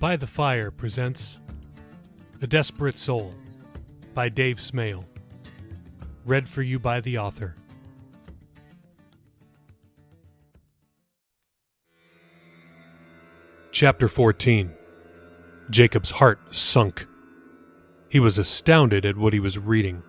By the Fire presents A Desperate Soul by Dave Smale. Read for you by the author. Chapter 14. Jacob's heart sunk. He was astounded at what he was reading.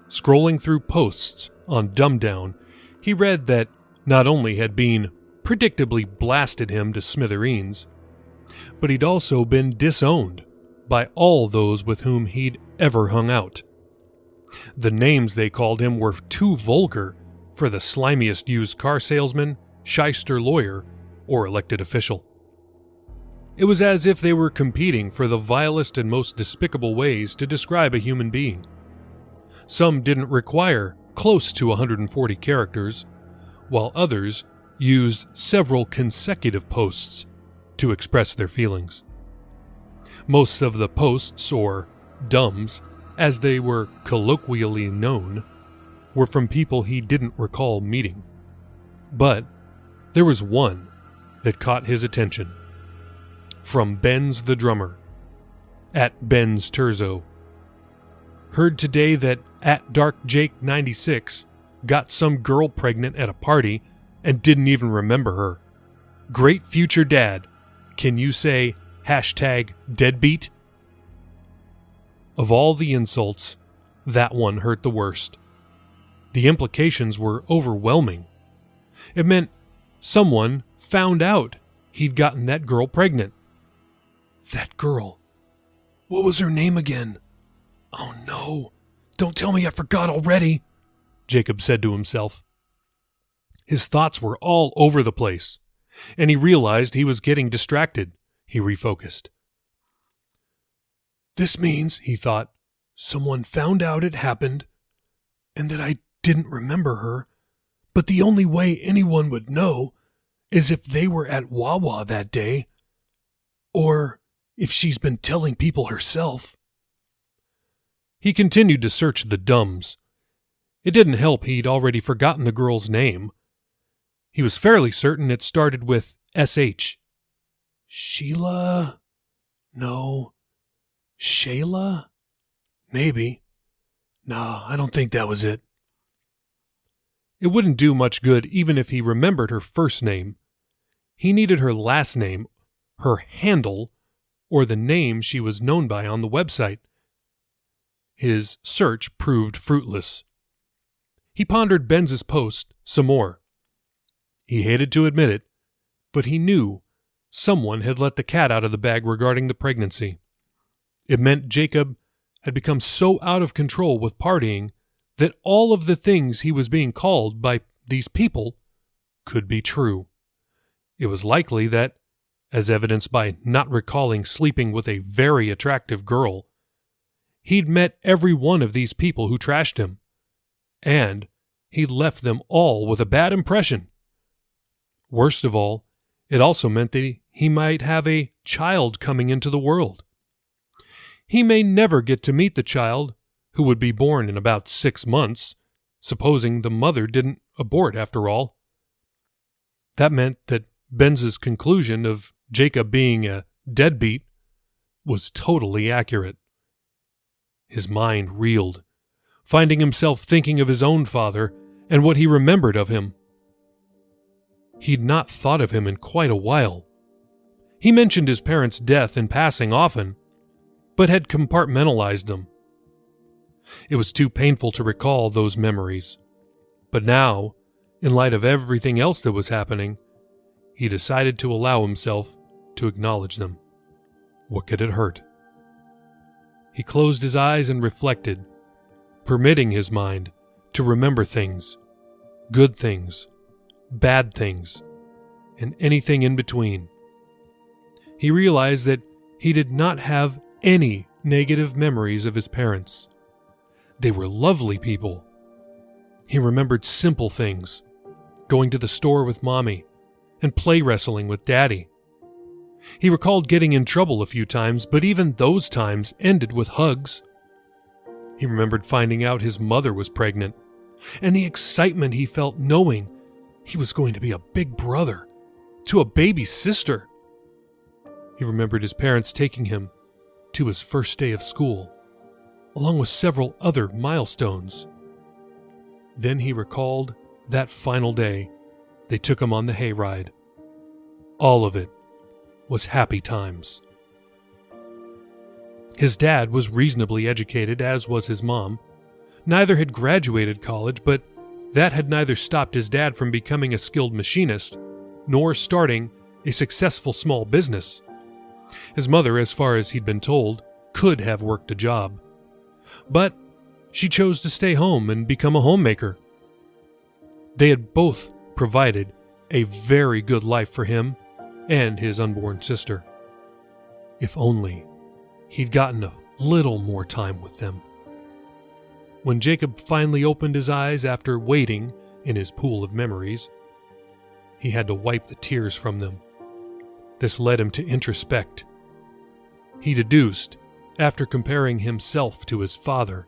Scrolling through posts on Dumbdown, he read that not only had Bean predictably blasted him to smithereens, but he'd also been disowned by all those with whom he'd ever hung out. The names they called him were too vulgar for the slimiest used car salesman, shyster lawyer, or elected official. It was as if they were competing for the vilest and most despicable ways to describe a human being. Some didn't require close to 140 characters, while others used several consecutive posts to express their feelings. Most of the posts, or dumbs, as they were colloquially known, were from people he didn't recall meeting. But there was one that caught his attention. From Benz the Drummer, at Benz Terzo. Heard today that at Dark Jake 96 got some girl pregnant at a party and didn't even remember her. Great future dad. Can you say #deadbeat? Of all the insults, that one hurt the worst. The implications were overwhelming. It meant someone found out he'd gotten that girl pregnant. That girl. What was her name again? Oh no, don't tell me I forgot already, Jacob said to himself. His thoughts were all over the place, and he realized he was getting distracted. He refocused. This means, he thought, someone found out it happened, and that I didn't remember her, but the only way anyone would know is if they were at Wawa that day, or if she's been telling people herself. He continued to search the dumbs. It didn't help he'd already forgotten the girl's name. He was fairly certain it started with S.H. Sheila? No. Shayla? Maybe. No, I don't think that was it. It wouldn't do much good even if he remembered her first name. He needed her last name, her handle, or the name she was known by on the website. His search proved fruitless. He pondered Benz's post some more. He hated to admit it, but he knew someone had let the cat out of the bag regarding the pregnancy. It meant Jacob had become so out of control with partying that all of the things he was being called by these people could be true. It was likely that, as evidenced by not recalling sleeping with a very attractive girl, he'd met every one of these people who trashed him, and he'd left them all with a bad impression. Worst of all, it also meant that he might have a child coming into the world. He may never get to meet the child, who would be born in about 6 months, supposing the mother didn't abort after all. That meant that Benz's conclusion of Jacob being a deadbeat was totally accurate. His mind reeled, finding himself thinking of his own father and what he remembered of him. He'd not thought of him in quite a while. He mentioned his parents' death in passing often, but had compartmentalized them. It was too painful to recall those memories. But now, in light of everything else that was happening, he decided to allow himself to acknowledge them. What could it hurt? He closed his eyes and reflected, permitting his mind to remember things, good things, bad things, and anything in between. He realized that he did not have any negative memories of his parents. They were lovely people. He remembered simple things, going to the store with Mommy, and play wrestling with Daddy. He recalled getting in trouble a few times, but even those times ended with hugs. He remembered finding out his mother was pregnant, and the excitement he felt knowing he was going to be a big brother to a baby sister. He remembered his parents taking him to his first day of school, along with several other milestones. Then he recalled that final day they took him on the hayride. All of it was happy times. His dad was reasonably educated, as was his mom. Neither had graduated college, but that had neither stopped his dad from becoming a skilled machinist, nor starting a successful small business. His mother, as far as he'd been told, could have worked a job. But she chose to stay home and become a homemaker. They had both provided a very good life for him and his unborn sister. If only he'd gotten a little more time with them. When Jacob finally opened his eyes after waiting in his pool of memories, he had to wipe the tears from them. This led him to introspect. He deduced, after comparing himself to his father,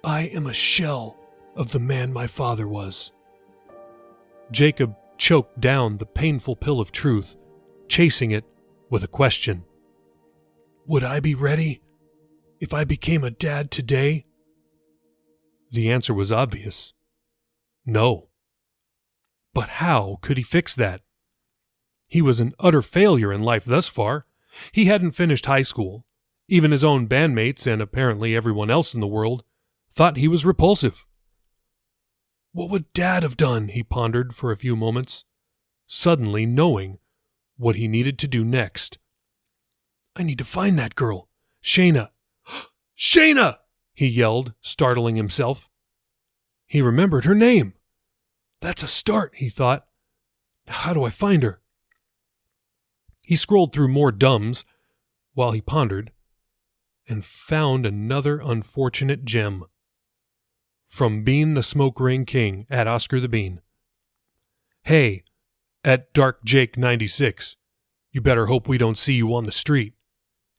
"I am a shell of the man my father was." Jacob choked down the painful pill of truth, chasing it with a question. Would I be ready if I became a dad today? The answer was obvious. No. But how could he fix that? He was an utter failure in life thus far. He hadn't finished high school. Even his own bandmates, and apparently everyone else in the world, thought he was repulsive. What would Dad have done? He pondered for a few moments, suddenly knowing what he needed to do next. I need to find that girl, Shayna. Shayna! He yelled, startling himself. He remembered her name. That's a start, he thought. How do I find her? He scrolled through more dumbs while he pondered, and found another unfortunate gem. From Bean the Smoke Ring King at Oscar the Bean. Hey, at Dark Jake 96, you better hope we don't see you on the street.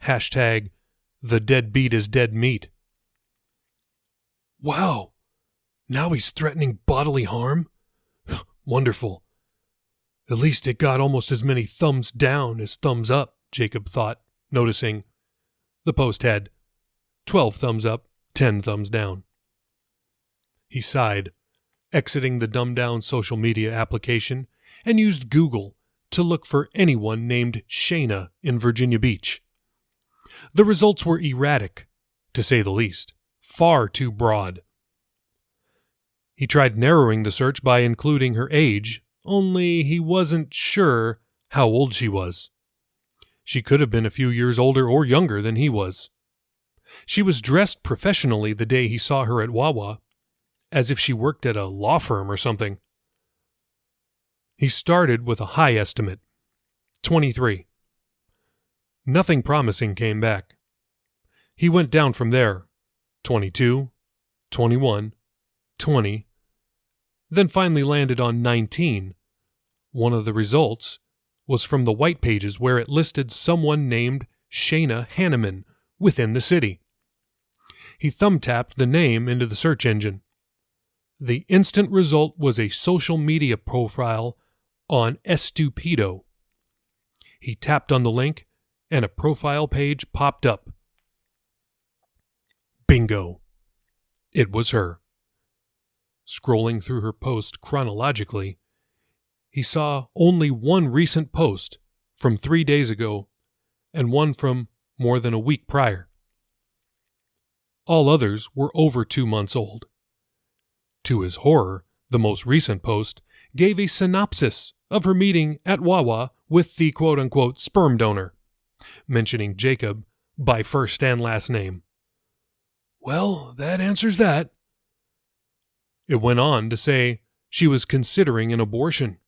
Hashtag, the deadbeat is dead meat. Wow, now he's threatening bodily harm? Wonderful. At least it got almost as many thumbs down as thumbs up, Jacob thought, noticing the post had 12 thumbs up, 10 thumbs down. He sighed, exiting the dumbed-down social media application, and used Google to look for anyone named Shayna in Virginia Beach. The results were erratic, to say the least, far too broad. He tried narrowing the search by including her age, only he wasn't sure how old she was. She could have been a few years older or younger than he was. She was dressed professionally the day he saw her at Wawa, as if she worked at a law firm or something. He started with a high estimate, 23. Nothing promising came back. He went down from there, 22, 21, 20, then finally landed on 19. One of the results was from the white pages where it listed someone named Shayna Hanneman within the city. He thumb-tapped the name into the search engine. The instant result was a social media profile on Estupido. He tapped on the link, and a profile page popped up. Bingo! It was her. Scrolling through her post chronologically, he saw only one recent post from 3 days ago and one from more than a week prior. All others were over 2 months old. To his horror, the most recent post gave a synopsis of her meeting at Wawa with the quote-unquote sperm donor, mentioning Jacob by first and last name. Well, that answers that. It went on to say she was considering an abortion.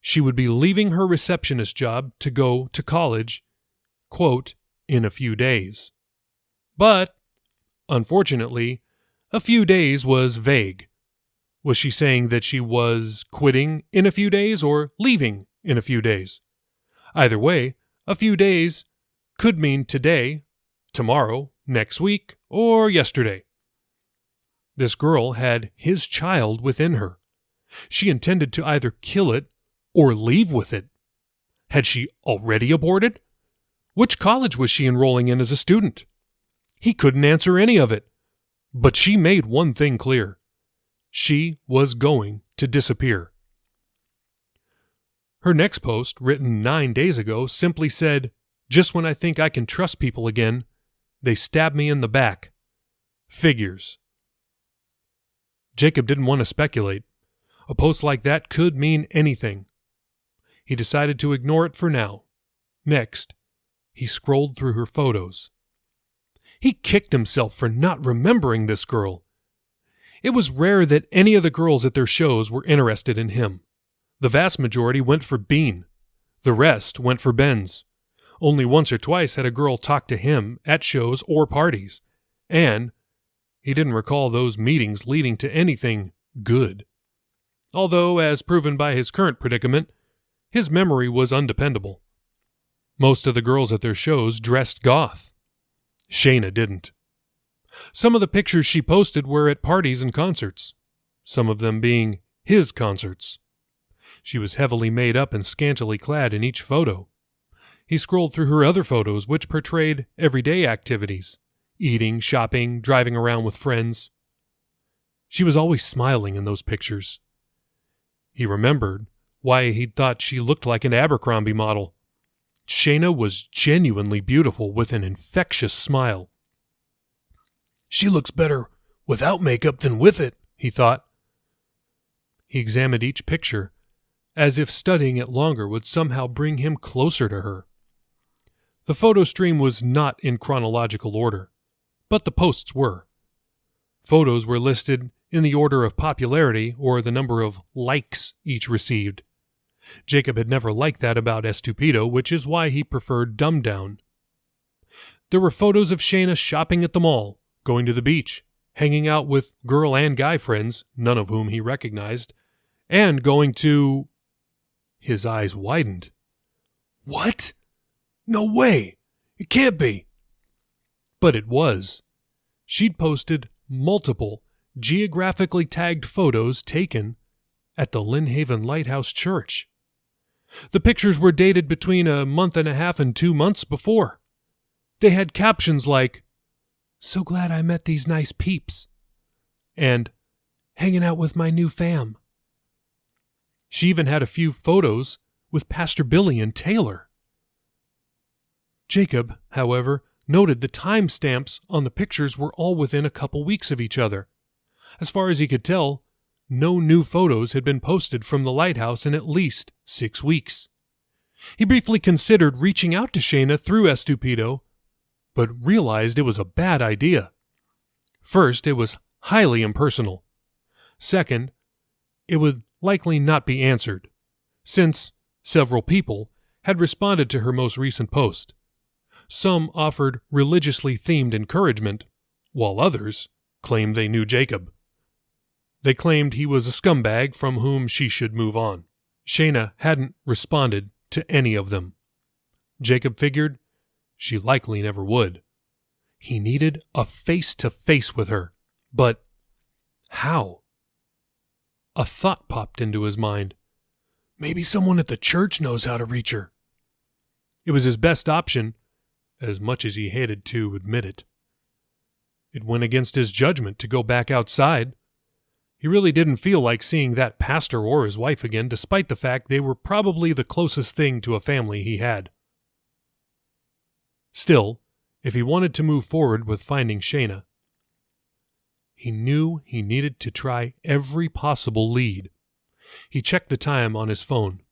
She would be leaving her receptionist job to go to college, quote, in a few days. But, unfortunately, a few days was vague. Was she saying that she was quitting in a few days or leaving in a few days? Either way, a few days could mean today, tomorrow, next week, or yesterday. This girl had his child within her. She intended to either kill it or leave with it. Had she already aborted? Which college was she enrolling in as a student? He couldn't answer any of it. But she made one thing clear. She was going to disappear. Her next post, written 9 days ago, simply said, "Just when I think I can trust people again, they stab me in the back. Figures." Jacob didn't want to speculate. A post like that could mean anything. He decided to ignore it for now. Next, he scrolled through her photos. He kicked himself for not remembering this girl. It was rare that any of the girls at their shows were interested in him. The vast majority went for Bean. The rest went for Benz. Only once or twice had a girl talk to him at shows or parties. And he didn't recall those meetings leading to anything good. Although, as proven by his current predicament, his memory was undependable. Most of the girls at their shows dressed goth. Shayna didn't. Some of the pictures she posted were at parties and concerts, some of them being his concerts. She was heavily made up and scantily clad in each photo. He scrolled through her other photos, which portrayed everyday activities: eating, shopping, driving around with friends. She was always smiling in those pictures. He remembered why he'd thought she looked like an Abercrombie model. Shayna was genuinely beautiful with an infectious smile. She looks better without makeup than with it, he thought. He examined each picture, as if studying it longer would somehow bring him closer to her. The photo stream was not in chronological order, but the posts were. Photos were listed in the order of popularity or the number of likes each received. Jacob had never liked that about Estupido, which is why he preferred Dumbed Down. There were photos of Shayna shopping at the mall, going to the beach, hanging out with girl and guy friends, none of whom he recognized, and going to... His eyes widened. What? No way! It can't be! But it was. She'd posted multiple geographically tagged photos taken at the Lynnhaven Lighthouse Church. The pictures were dated between a month and a half and 2 months before. They had captions like, "So glad I met these nice peeps," and "Hanging out with my new fam." She even had a few photos with Pastor Billy and Taylor. Jacob, however, noted the timestamps on the pictures were all within a couple weeks of each other. As far as he could tell, no new photos had been posted from the lighthouse in at least 6 weeks. He briefly considered reaching out to Shayna through Estupido, but realized it was a bad idea. First, it was highly impersonal. Second, it would likely not be answered, since several people had responded to her most recent post. Some offered religiously themed encouragement, while others claimed they knew Jacob. They claimed he was a scumbag from whom she should move on. Shayna hadn't responded to any of them. Jacob figured she likely never would. He needed a face-to-face with her. But how? A thought popped into his mind. Maybe someone at the church knows how to reach her. It was his best option, as much as he hated to admit it. It went against his judgment to go back outside. He really didn't feel like seeing that pastor or his wife again, despite the fact they were probably the closest thing to a family he had. Still, if he wanted to move forward with finding Shayna, he knew he needed to try every possible lead. He checked the time on his phone.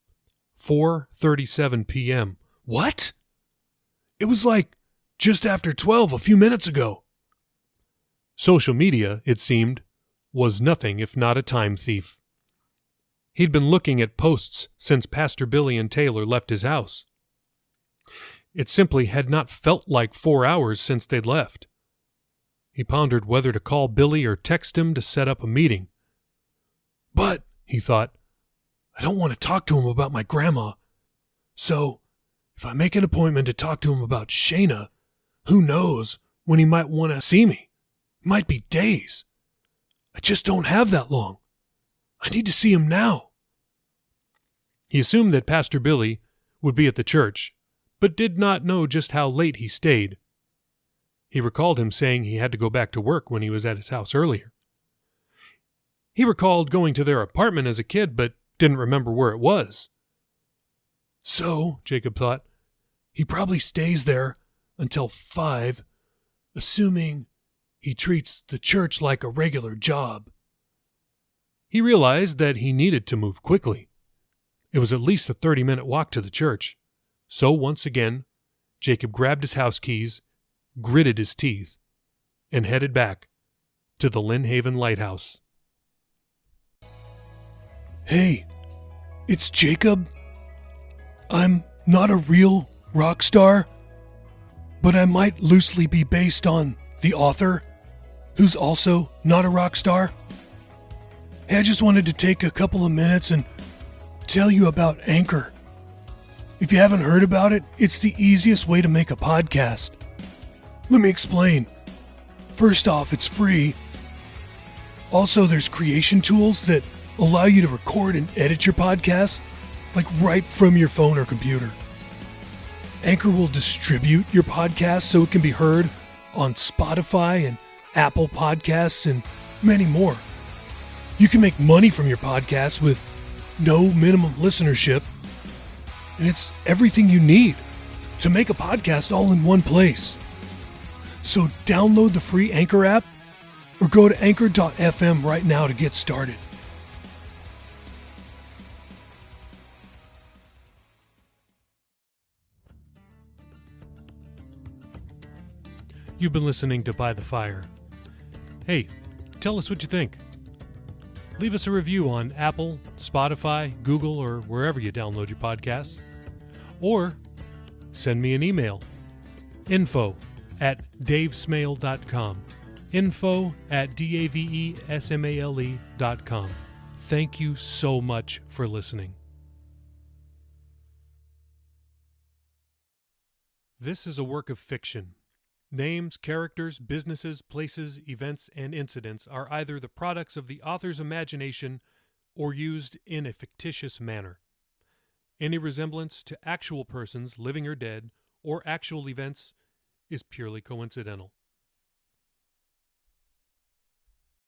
4:37 p.m. What? It was like just after 12 a few minutes ago. Social media, it seemed, was nothing if not a time thief. He'd been looking at posts since Pastor Billy and Taylor left his house. It simply had not felt like 4 hours since they'd left. He pondered whether to call Billy or text him to set up a meeting. But, he thought, I don't want to talk to him about my grandma. So, if I make an appointment to talk to him about Shayna, who knows when he might want to see me? It might be days. I just don't have that long. I need to see him now. He assumed that Pastor Billy would be at the church, but did not know just how late he stayed. He recalled him saying he had to go back to work when he was at his house earlier. He recalled going to their apartment as a kid, but didn't remember where it was. So, Jacob thought, he probably stays there until 5, assuming he treats the church like a regular job. He realized that he needed to move quickly. It was at least a 30-minute walk to the church. So once again, Jacob grabbed his house keys, gritted his teeth, and headed back to the Lynn Haven Lighthouse. Hey, it's Jacob. I'm not a real rock star, but I might loosely be based on the author, who's also not a rock star. Hey, I just wanted to take a couple of minutes and tell you about Anchor. If you haven't heard about it, it's the easiest way to make a podcast. Let me explain. First off, it's free. Also, there's creation tools that allow you to record and edit your podcast, like right from your phone or computer. Anchor will distribute your podcast so it can be heard on Spotify and Apple Podcasts and many more. You can make money from your podcast with no minimum listenership, and it's everything you need to make a podcast all in one place. So download the free Anchor app or go to anchor.fm right now to get started. You've been listening to By the Fire. Hey, tell us what you think. Leave us a review on Apple, Spotify, Google, or wherever you download your podcasts. Or send me an email. info@davesmale.com. info@davesmale.com. Thank you so much for listening. This is a work of fiction. Names, characters, businesses, places, events, and incidents are either the products of the author's imagination or used in a fictitious manner. Any resemblance to actual persons, living or dead, or actual events is purely coincidental.